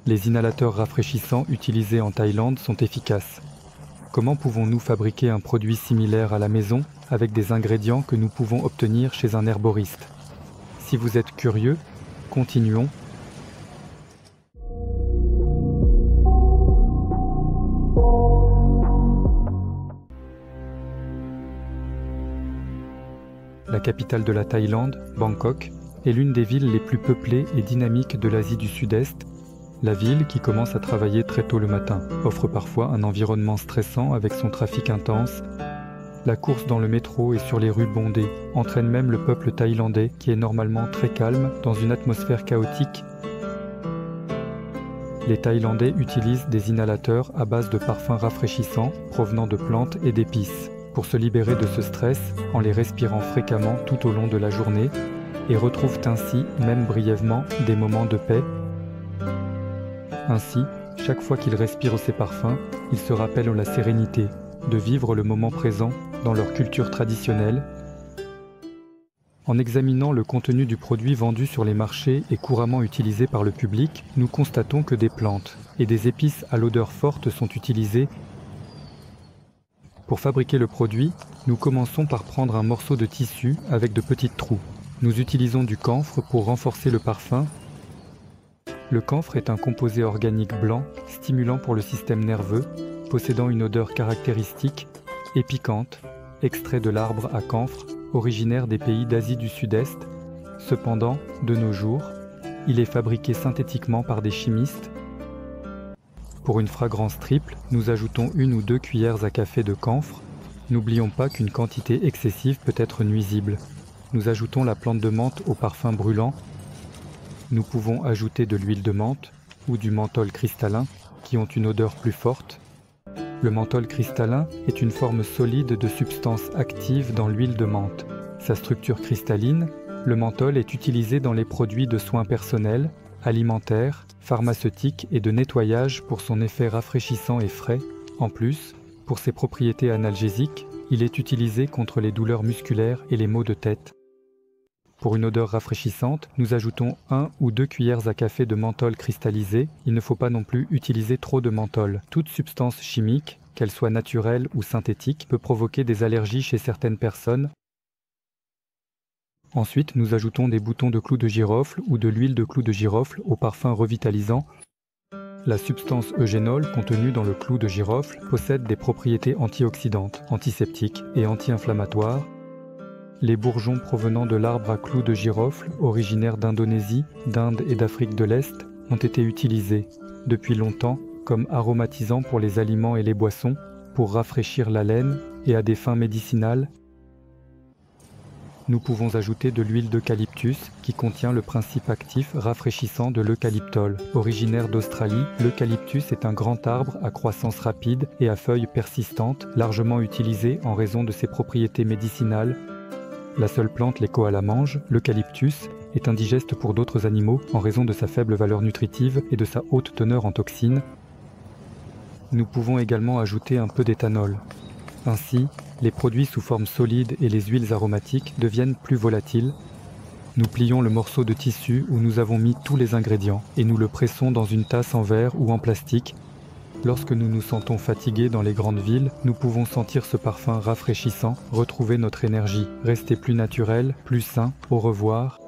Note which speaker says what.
Speaker 1: Les inhalateurs rafraîchissants utilisés en Thaïlande sont efficaces. Comment pouvons-nous fabriquer un produit similaire à la maison avec des ingrédients que nous pouvons obtenir chez un herboriste? Si vous êtes curieux, continuons. La capitale de la Thaïlande, Bangkok, est l'une des villes les plus peuplées et dynamiques de l'Asie du Sud-Est. La ville, qui commence à travailler très tôt le matin, offre parfois un environnement stressant avec son trafic intense. La course dans le métro et sur les rues bondées entraîne même le peuple thaïlandais, qui est normalement très calme, dans une atmosphère chaotique. Les Thaïlandais utilisent des inhalateurs à base de parfums rafraîchissants provenant de plantes et d'épices, pour se libérer de ce stress en les respirant fréquemment tout au long de la journée, et retrouvent ainsi, même brièvement, des moments de paix. Ainsi, chaque fois qu'ils respirent ces parfums, ils se rappellent la sérénité, de vivre le moment présent dans leur culture traditionnelle. En examinant le contenu du produit vendu sur les marchés et couramment utilisé par le public, nous constatons que des plantes et des épices à l'odeur forte sont utilisées. Pour fabriquer le produit, nous commençons par prendre un morceau de tissu avec de petites trous. Nous utilisons du camphre pour renforcer le parfum. Le camphre est un composé organique blanc, stimulant pour le système nerveux, possédant une odeur caractéristique et piquante, extrait de l'arbre à camphre, originaire des pays d'Asie du Sud-Est. Cependant, de nos jours, il est fabriqué synthétiquement par des chimistes. Pour une fragrance triple, nous ajoutons 1 ou 2 cuillères à café de camphre. N'oublions pas qu'une quantité excessive peut être nuisible. Nous ajoutons la plante de menthe au parfum brûlant. Nous pouvons ajouter de l'huile de menthe ou du menthol cristallin qui ont une odeur plus forte. Le menthol cristallin est une forme solide de substance active dans l'huile de menthe. Sa structure cristalline, le menthol est utilisé dans les produits de soins personnels, alimentaires, pharmaceutiques et de nettoyage pour son effet rafraîchissant et frais. En plus, pour ses propriétés analgésiques, il est utilisé contre les douleurs musculaires et les maux de tête. Pour une odeur rafraîchissante, nous ajoutons 1 ou 2 cuillères à café de menthol cristallisé. Il ne faut pas non plus utiliser trop de menthol. Toute substance chimique, qu'elle soit naturelle ou synthétique, peut provoquer des allergies chez certaines personnes. Ensuite, nous ajoutons des boutons de clou de girofle ou de l'huile de clou de girofle au parfum revitalisant. La substance eugénol contenue dans le clou de girofle possède des propriétés antioxydantes, antiseptiques et anti-inflammatoires. Les bourgeons provenant de l'arbre à clous de girofle, originaire d'Indonésie, d'Inde et d'Afrique de l'Est, ont été utilisés, depuis longtemps, comme aromatisants pour les aliments et les boissons, pour rafraîchir la laine et à des fins médicinales. Nous pouvons ajouter de l'huile d'eucalyptus qui contient le principe actif rafraîchissant de l'eucalyptol. Originaire d'Australie, l'eucalyptus est un grand arbre à croissance rapide et à feuilles persistantes, largement utilisé en raison de ses propriétés médicinales. La seule plante les koalas mangent, l'eucalyptus, est indigeste pour d'autres animaux en raison de sa faible valeur nutritive et de sa haute teneur en toxines. Nous pouvons également ajouter un peu d'éthanol. Ainsi, les produits sous forme solide et les huiles aromatiques deviennent plus volatiles. Nous plions le morceau de tissu où nous avons mis tous les ingrédients et nous le pressons dans une tasse en verre ou en plastique. Lorsque nous nous sentons fatigués dans les grandes villes, nous pouvons sentir ce parfum rafraîchissant, retrouver notre énergie, rester plus naturel, plus sain. Au revoir.